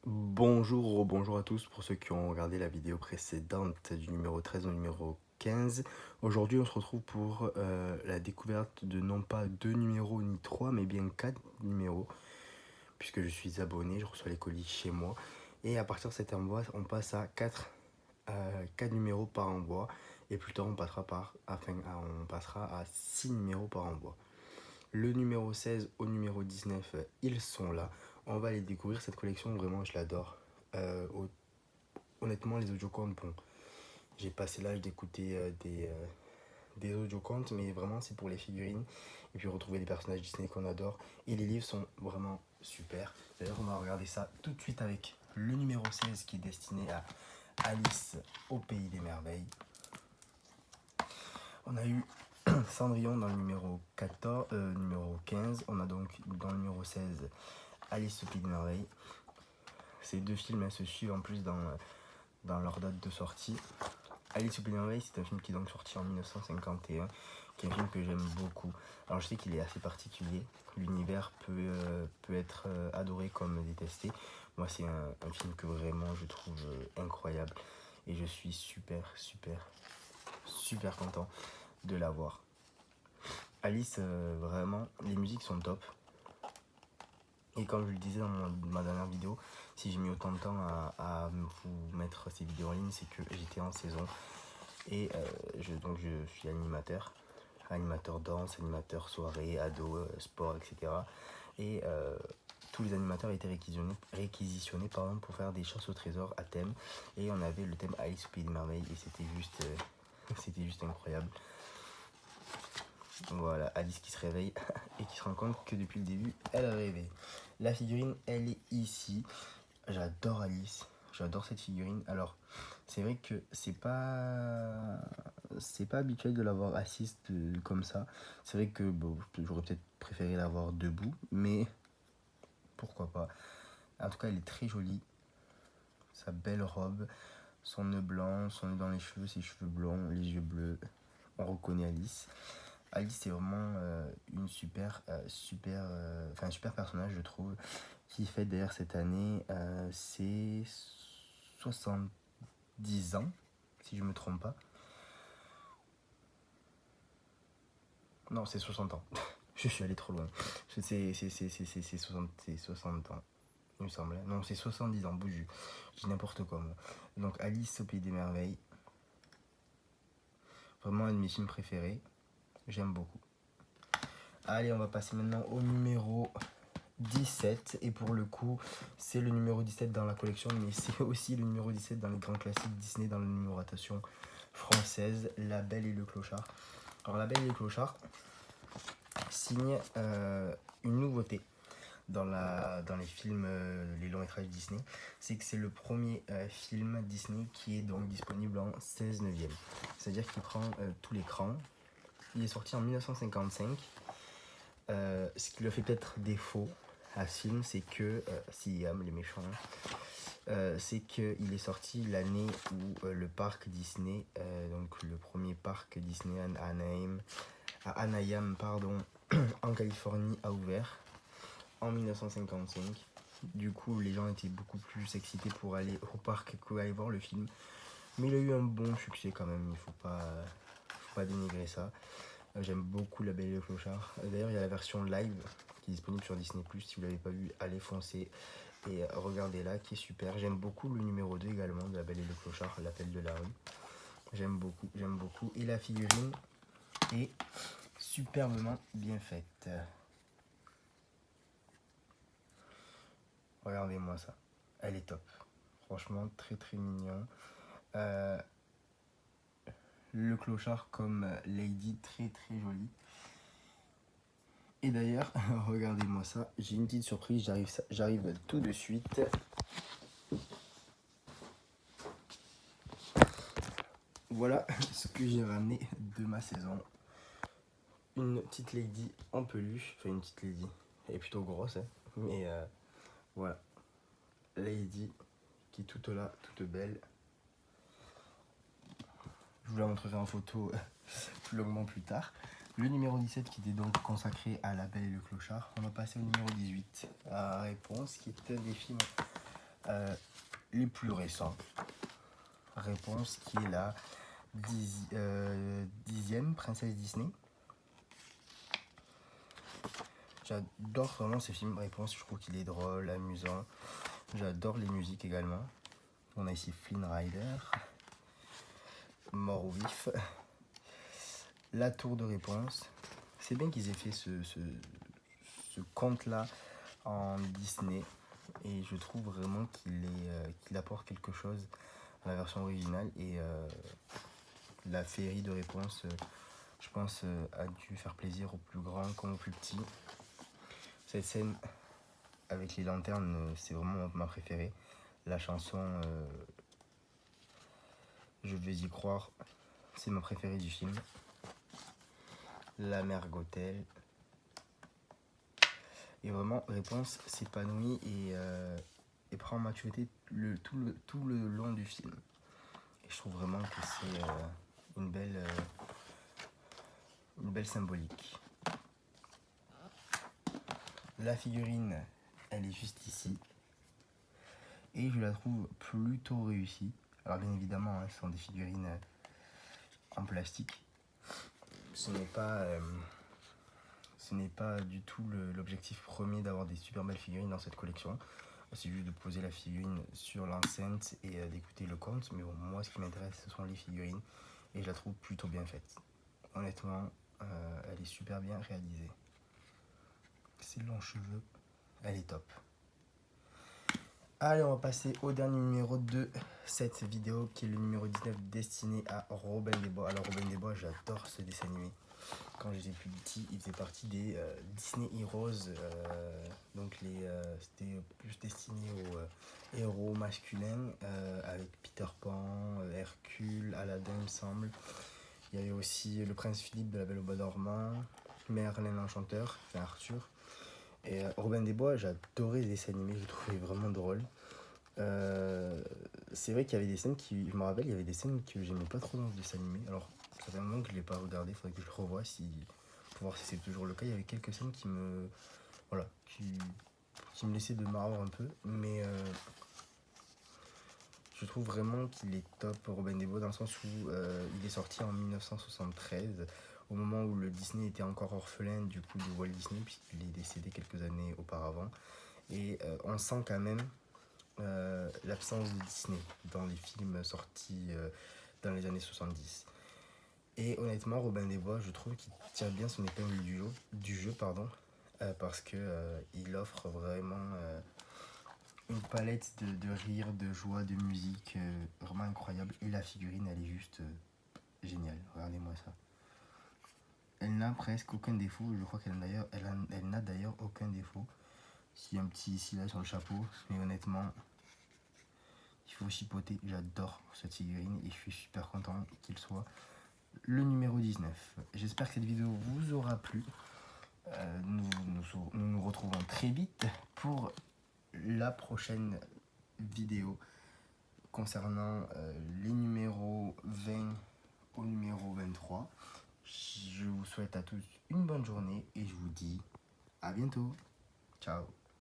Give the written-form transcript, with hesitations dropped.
Bonjour à tous pour ceux qui ont regardé la vidéo précédente du numéro 13 au numéro 15. Aujourd'hui, on se retrouve pour la découverte de non pas 2 numéros ni 3, mais bien 4 numéros, puisque je suis abonné, je reçois les colis chez moi. Et à partir de cet envoi, on passe à 4 numéros par envoi. Et plus tard, on passera à 6 numéros par envoi. Le numéro 16 au numéro 19, ils sont là. On va les découvrir. Cette collection, vraiment, je l'adore. Euh, Honnêtement, les audiocontes, bon, j'ai passé l'âge d'écouter des audiocontes, mais vraiment, c'est pour les figurines. Et puis retrouver les personnages Disney qu'on adore. Et les livres sont vraiment super. D'ailleurs, on va regarder ça tout de suite avec le numéro 16 qui est destiné à Alice au Pays des Merveilles. On a eu Cendrillon dans le numéro 15. On a donc dans le numéro 16 Alice au Pays des Merveilles. Ces deux films se suivent en plus dans leur date de sortie. Alice au Pays des Merveilles, c'est un film qui est donc sorti en 1951, qui est un film que j'aime beaucoup. Alors je sais qu'il est assez particulier, l'univers peut être adoré comme détesté. Moi c'est un film que vraiment je trouve incroyable et je suis super content de l'avoir. Alice, vraiment, les musiques sont top. Et comme je le disais dans ma dernière vidéo, si j'ai mis autant de temps à vous mettre ces vidéos en ligne, c'est que j'étais en saison. Et donc je suis animateur danse, animateur soirée, ado, sport, etc. Et tous les animateurs étaient réquisitionnés pour faire des chasses au trésor à thème. Et on avait le thème Alice au Pays des Merveilles et c'était juste incroyable. Voilà, Alice qui se réveille et qui se rend compte que depuis le début, elle a rêvé. La figurine, elle est ici. J'adore Alice, j'adore cette figurine. Alors, c'est vrai que c'est pas habituel de l'avoir assise comme ça. C'est vrai que bon, j'aurais peut-être préféré l'avoir debout, mais pourquoi pas. En tout cas, elle est très jolie. Sa belle robe, son nœud blanc, son nœud dans les cheveux, ses cheveux blonds, les yeux bleus. On reconnaît Alice. Alice, c'est vraiment un super personnage, je trouve, qui fête d'ailleurs cette année ses 70 ans, si je me trompe pas. Non, c'est 60 ans. Je suis allé trop loin. C'est 60 ans, il me semble. Non, c'est 70 ans, bouge. Je dis n'importe quoi, moi. Donc, Alice au Pays des Merveilles. Vraiment un de mes films préférés. J'aime beaucoup. Allez, on va passer maintenant au numéro 17. Et pour le coup, c'est le numéro 17 dans la collection, mais c'est aussi le numéro 17 dans les grands classiques Disney, dans la numérotation française, La Belle et le Clochard. Alors, La Belle et le Clochard signe une nouveauté dans les films, les longs métrages Disney. C'est que c'est le premier film Disney qui est donc disponible en 16 neuvième. C'est-à-dire qu'il prend tout l'écran. Il est sorti en 1955. Ce qui lui a fait peut-être défaut à ce film, c'est que, s'il aime les méchants, c'est qu'il est sorti l'année où le parc Disney, donc le premier parc Disney à Anaheim, en Californie, a ouvert en 1955. Du coup, les gens étaient beaucoup plus excités pour aller au parc que aller voir le film. Mais il a eu un bon succès quand même, il faut pas dénigrer ça. J'aime beaucoup La Belle et le Clochard. D'ailleurs, il y a la version live qui est disponible sur Disney+. Si vous ne l'avez pas vu, allez foncer et regardez-la, qui est super. J'aime beaucoup le numéro 2 également de La Belle et le Clochard, L'appel de la rue. J'aime beaucoup. Et la figurine est superbement bien faite. Regardez-moi ça. Elle est top. Franchement, très très mignon. Le clochard comme Lady, très très joli. Et d'ailleurs, regardez-moi ça, j'ai une petite surprise, j'arrive tout de suite. Voilà ce que j'ai ramené de ma saison. Une petite lady en peluche, enfin une petite lady, elle est plutôt grosse, hein, mais voilà. Lady qui est toute là, toute belle. Je vous la montrerai en photo plus longuement plus tard. Le numéro 17 qui était donc consacré à La Belle et le Clochard. On va passer au numéro 18, à Réponse, qui est un des films Les plus récents. Réponse qui est la 10e princesse Disney. J'adore vraiment ce film. Réponse, je trouve qu'il est drôle, amusant. J'adore les musiques également. On a ici Flynn Rider, Mort ou Vif, La Tour de Réponse. C'est bien qu'ils aient fait ce conte-là en Disney. Et je trouve vraiment qu'il apporte quelque chose à la version originale. Et la féerie de Réponse, je pense, a dû faire plaisir aux plus grands comme aux plus petits. Cette scène avec les lanternes, c'est vraiment ma préférée. La chanson Je vais y croire, c'est ma préférée du film. La mère Gothel. Et vraiment, Réponse s'épanouit et prend en maturité tout le long du film. Et je trouve vraiment que c'est une belle symbolique. La figurine, elle est juste ici. Et je la trouve plutôt réussie. Alors bien évidemment, ce sont des figurines en plastique. Ce n'est pas du tout l'objectif premier d'avoir des super belles figurines dans cette collection. C'est juste de poser la figurine sur l'enceinte et d'écouter le conte. Mais bon, moi, ce qui m'intéresse, ce sont les figurines. Et je la trouve plutôt bien faite. Honnêtement, elle est super bien réalisée. Ses longs cheveux, elle est top. Allez, on va passer au dernier numéro de cette vidéo, qui est le numéro 19, destiné à Robin des Bois. Alors Robin des Bois, j'adore ce dessin animé. Quand j'étais plus petit, il faisait partie des Disney Heroes. Donc c'était plus destiné aux héros masculins, avec Peter Pan, Hercule, Aladdin, il me semble. Il y avait aussi le prince Philippe de La Belle au Bois dormant, Merlin l'Enchanteur, enfin Arthur. Et Robin des Bois, j'adorais les dessins animés, je le trouvais vraiment drôle. C'est vrai qu'il y avait des scènes je me rappelle, il y avait des scènes que j'aimais pas trop dans ce dessin animé. Alors, ça fait un moment que je l'ai pas regardé, il faudrait que je le revoie pour voir si c'est toujours le cas. Il y avait quelques scènes qui me laissaient de marbre un peu, mais je trouve vraiment qu'il est top, Robin des Bois, dans le sens où il est sorti en 1973, au moment où le Disney était encore orphelin du coup de Walt Disney, puisqu'il est décédé quelques années auparavant. Et on sent quand même l'absence de Disney dans les films sortis dans les années 70. Et honnêtement, Robin des Bois, je trouve qu'il tire bien son épingle du jeu, parce que il offre vraiment une palette de rire, de joie, de musique vraiment incroyable. Et la figurine, elle est juste géniale. Regardez-moi ça. Elle n'a presque aucun défaut. Je crois elle n'a d'ailleurs aucun défaut. S'il y a un petit ici là sur le chapeau, mais honnêtement, il faut chipoter. J'adore cette figurine et je suis super content qu'il soit le numéro 19. J'espère que cette vidéo vous aura plu. Nous retrouvons très vite pour la prochaine vidéo concernant les numéros 20 au numéro 23. Je vous souhaite à tous une bonne journée et je vous dis à bientôt. Ciao.